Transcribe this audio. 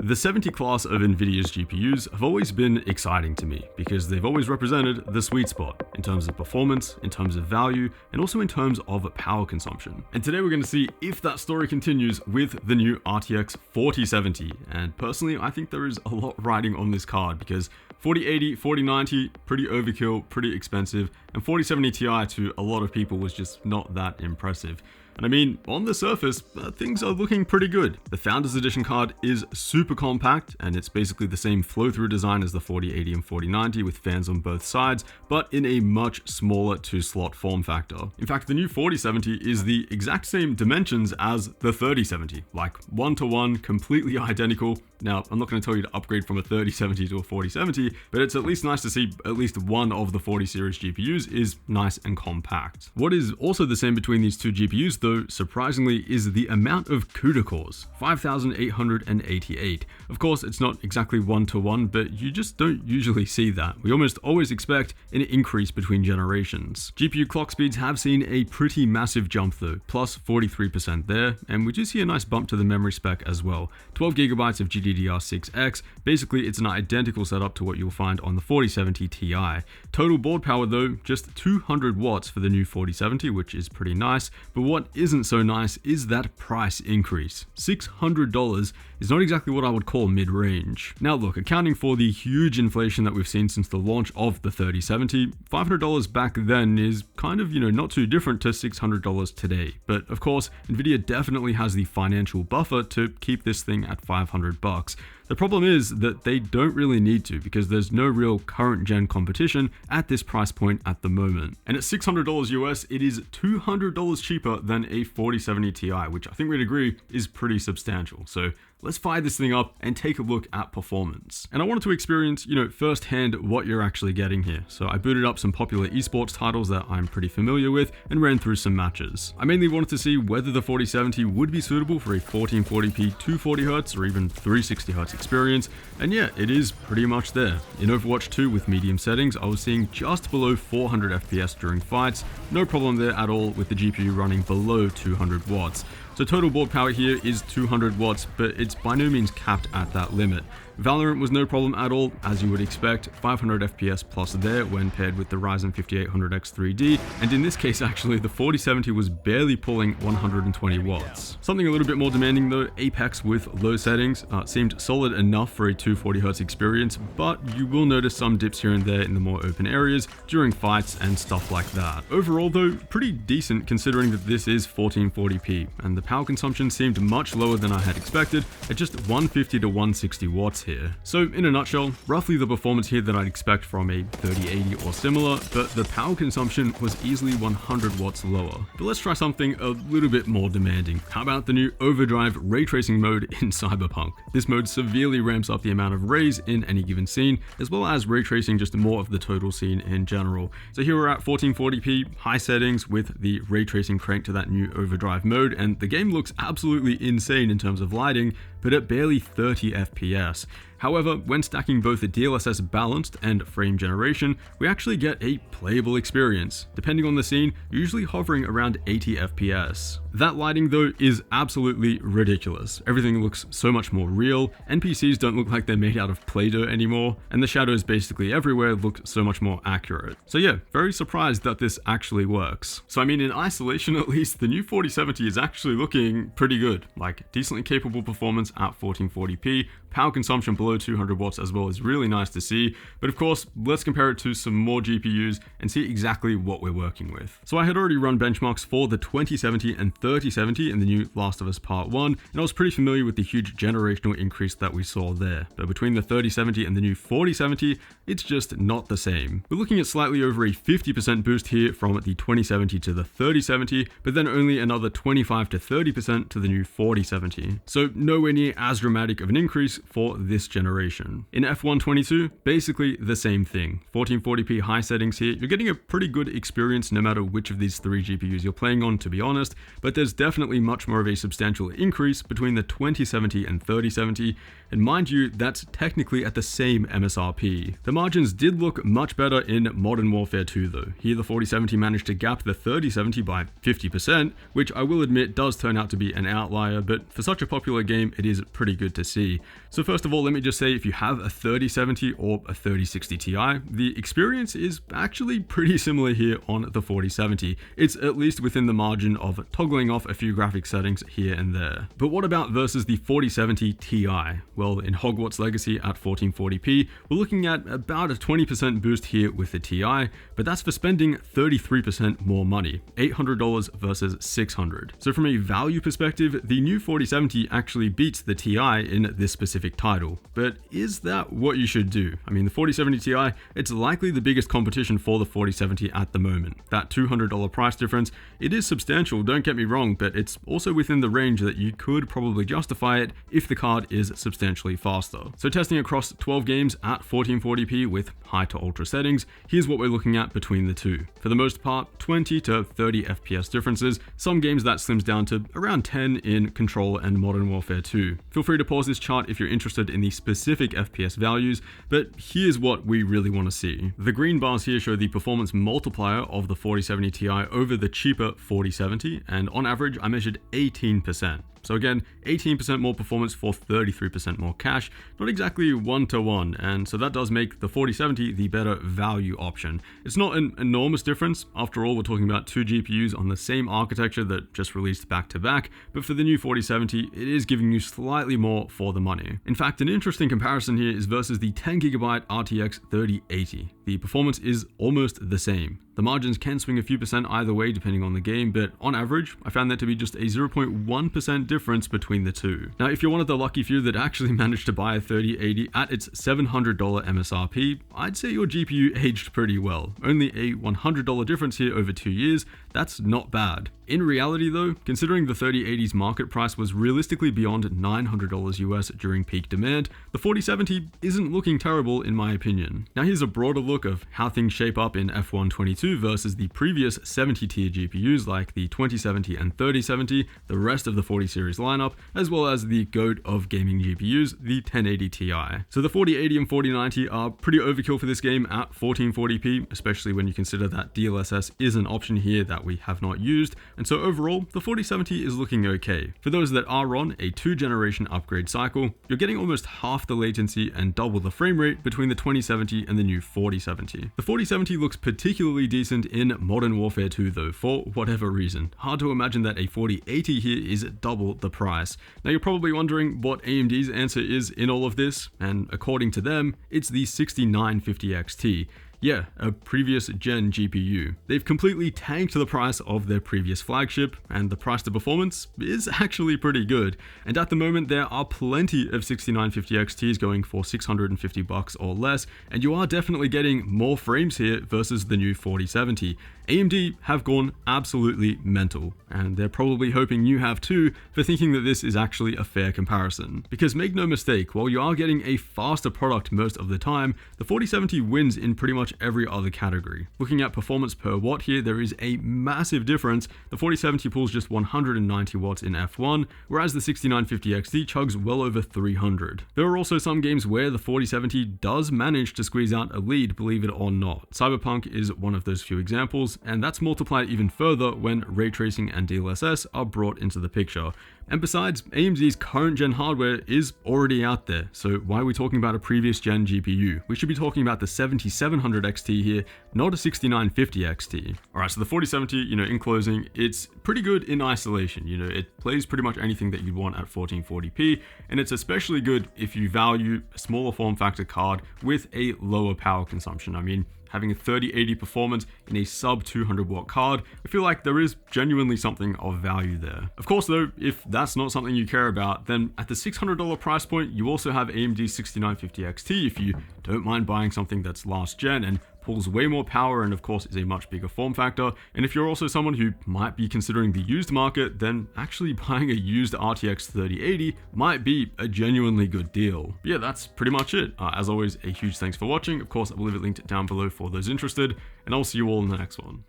The 70 class of Nvidia's GPUs have always been exciting to me because they've always represented the sweet spot in terms of performance, in terms of value, and also in terms of power consumption. And today we're going to see if that story continues with the new RTX 4070. And personally, I think there is a lot riding on this card because 4080, 4090, pretty overkill, pretty expensive, and 4070 Ti to a lot of people was just not that impressive. And I mean, on the surface, things are looking pretty good. The Founders Edition card is super compact, and it's basically the same flow-through design as the 4080 and 4090 with fans on both sides, but in a much smaller 2-slot form factor. In fact, the new 4070 is the exact same dimensions as the 3070, like 1-to-1, completely identical. Now, I'm not going to tell you to upgrade from a 3070 to a 4070, but it's at least nice to see at least one of the 40 series GPUs is nice and compact. What is also the same between these two GPUs, though, surprisingly, is the amount of CUDA cores, 5,888. Of course, it's not exactly 1-to-1, but you just don't usually see that. We almost always expect an increase between generations. GPU clock speeds have seen a pretty massive jump though, plus 43% there, and we do see a nice bump to the memory spec as well. 12 gigabytes of GDDR6X, basically it's an identical setup to what you'll find on the 4070 Ti. Total board power though, just 200 watts for the new 4070, which is pretty nice, but what isn't so nice is that price increase. $600 is not exactly what I would call mid-range. Now look, accounting for the huge inflation that we've seen since the launch of the 3070, $500 back then is kind of, not too different to $600 today. But of course, Nvidia definitely has the financial buffer to keep this thing at $500. The problem is that they don't really need to because there's no real current gen competition at this price point at the moment. And at $600 US, it is $200 cheaper than a 4070 Ti, which I think we'd agree is pretty substantial. So let's fire this thing up and take a look at performance. And I wanted to experience, firsthand what you're actually getting here. So I booted up some popular esports titles that I'm pretty familiar with and ran through some matches. I mainly wanted to see whether the 4070 would be suitable for a 1440p 240Hz or even 360Hz experience. And yeah, it is pretty much there. In Overwatch 2 with medium settings, I was seeing just below 400 FPS during fights. No problem there at all with the GPU running below 200 watts. So total board power here is 200 watts, but it's by no means capped at that limit. Valorant was no problem at all, as you would expect, 500 FPS plus there when paired with the Ryzen 5800X 3D, and in this case actually the 4070 was barely pulling 120 watts. Something a little bit more demanding though, Apex with low settings seemed solid enough for a 240Hz experience, but you will notice some dips here and there in the more open areas during fights and stuff like that. Overall though, pretty decent considering that this is 1440p, and the power consumption seemed much lower than I had expected at just 150 to 160 watts here. So in a nutshell, roughly the performance here that I'd expect from a 3080 or similar, but the power consumption was easily 100 watts lower. But let's try something a little bit more demanding. How about the new overdrive ray tracing mode in Cyberpunk? This mode severely ramps up the amount of rays in any given scene, as well as ray tracing just more of the total scene in general. So here we're at 1440p, high settings with the ray tracing cranked to that new overdrive mode, and the game looks absolutely insane in terms of lighting, but at barely 30 FPS. However, when stacking both the DLSS balanced and frame generation, we actually get a playable experience. Depending on the scene, usually hovering around 80 FPS. That lighting though is absolutely ridiculous. Everything looks so much more real, NPCs don't look like they're made out of Play-Doh anymore, and the shadows basically everywhere look so much more accurate. So yeah, very surprised that this actually works. So I mean, in isolation at least, the new 4070 is actually looking pretty good, like decently capable performance at 1440p, power consumption below 200 watts as well is really nice to see, but of course, let's compare it to some more GPUs and see exactly what we're working with. So I had already run benchmarks for the 2070 and 3070 in the new Last of Us Part 1, and I was pretty familiar with the huge generational increase that we saw there. But between the 3070 and the new 4070, it's just not the same. We're looking at slightly over a 50% boost here from the 2070 to the 3070, but then only another 25 to 30% to the new 4070. So nowhere near as dramatic of an increase for this generation. In F122, basically the same thing. 1440p high settings here, you're getting a pretty good experience no matter which of these three GPUs you're playing on, to be honest, but there's definitely much more of a substantial increase between the 2070 and 3070. And mind you, that's technically at the same MSRP. The margins did look much better in Modern Warfare 2 though. Here the 4070 managed to gap the 3070 by 50%, which I will admit does turn out to be an outlier, but for such a popular game, it is pretty good to see. So first of all, let me just say if you have a 3070 or a 3060 Ti, the experience is actually pretty similar here on the 4070. It's at least within the margin of toggling off a few graphic settings here and there. But what about versus the 4070 Ti? Well, in Hogwarts Legacy at 1440p, we're looking at about a 20% boost here with the Ti, but that's for spending 33% more money, $800 versus $600. So from a value perspective, the new 4070 actually beats the Ti in this specific title. But is that what you should do? I mean, the 4070 Ti, it's likely the biggest competition for the 4070 at the moment. That $200 price difference, it is substantial, don't get me wrong, but it's also within the range that you could probably justify it if the card is substantially faster. So testing across 12 games at 1440p with high to ultra settings, here's what we're looking at between the two. For the most part, 20 to 30 FPS differences, some games that slims down to around 10 in Control and Modern Warfare 2. Feel free to pause this chart if you're interested in the specific FPS values, but here's what we really want to see. The green bars here show the performance multiplier of the 4070 Ti over the cheaper 4070, and on average I measured 18%. So again, 18% more performance for 33% more cash, not exactly one-to-one, and so that does make the 4070 the better value option. It's not an enormous difference, after all we're talking about two GPUs on the same architecture that just released back-to-back, but for the new 4070, it is giving you slightly more for the money. In fact, an interesting comparison here is versus the 10GB RTX 3080. The performance is almost the same. The margins can swing a few percent either way depending on the game, but on average, I found that to be just a 0.1% difference between the two. Now, if you're one of the lucky few that actually managed to buy a 3080 at its $700 MSRP, I'd say your GPU aged pretty well. Only a $100 difference here over 2 years, that's not bad. In reality though, considering the 3080's market price was realistically beyond $900 US during peak demand, the 4070 isn't looking terrible in my opinion. Now here's a broader look of how things shape up in F1 22 versus the previous 70 tier GPUs like the 2070 and 3070, the rest of the 40 series lineup, as well as the GOAT of gaming GPUs, the 1080 Ti. So the 4080 and 4090 are pretty overkill for this game at 1440p, especially when you consider that DLSS is an option here that we have not used. And so overall, the 4070 is looking okay. For those that are on a 2-generation upgrade cycle, you're getting almost half the latency and double the frame rate between the 2070 and the new 4070. The 4070 looks particularly decent in Modern Warfare 2 though, for whatever reason. Hard to imagine that a 4080 here is double the price. Now you're probably wondering what AMD's answer is in all of this, and according to them, it's the 6950 XT. Yeah, a previous gen GPU. They've completely tanked the price of their previous flagship, and the price to performance is actually pretty good. And at the moment, there are plenty of 6950 XTs going for $650 or less, and you are definitely getting more frames here versus the new 4070. AMD have gone absolutely mental, and they're probably hoping you have too for thinking that this is actually a fair comparison. Because make no mistake, while you are getting a faster product most of the time, the 4070 wins in pretty much every other category. Looking at performance per watt here, there is a massive difference. The 4070 pulls just 190 watts in F1, whereas the 6950 XT chugs well over 300. There are also some games where the 4070 does manage to squeeze out a lead, believe it or not. Cyberpunk is one of those few examples, and that's multiplied even further when ray tracing and DLSS are brought into the picture. And besides, AMD's current gen hardware is already out there, so why are we talking about a previous gen GPU? We should be talking about the 7700 XT here, not a 6950 XT. Alright, so the 4070, in closing, it's pretty good in isolation. It plays pretty much anything that you'd want at 1440p, and it's especially good if you value a smaller form factor card with a lower power consumption. I mean, having a 3080 performance in a sub 200 watt card, I feel like there is genuinely something of value there. Of course though, if that's not something you care about, then at the $600 price point, you also have AMD's 6950 XT if you don't mind buying something that's last gen and pulls way more power and of course is a much bigger form factor. And if you're also someone who might be considering the used market, then actually buying a used RTX 3080 might be a genuinely good deal. But yeah, that's pretty much it. As always, a huge thanks for watching. Of course, I will leave it linked down below for those interested, and I'll see you all in the next one.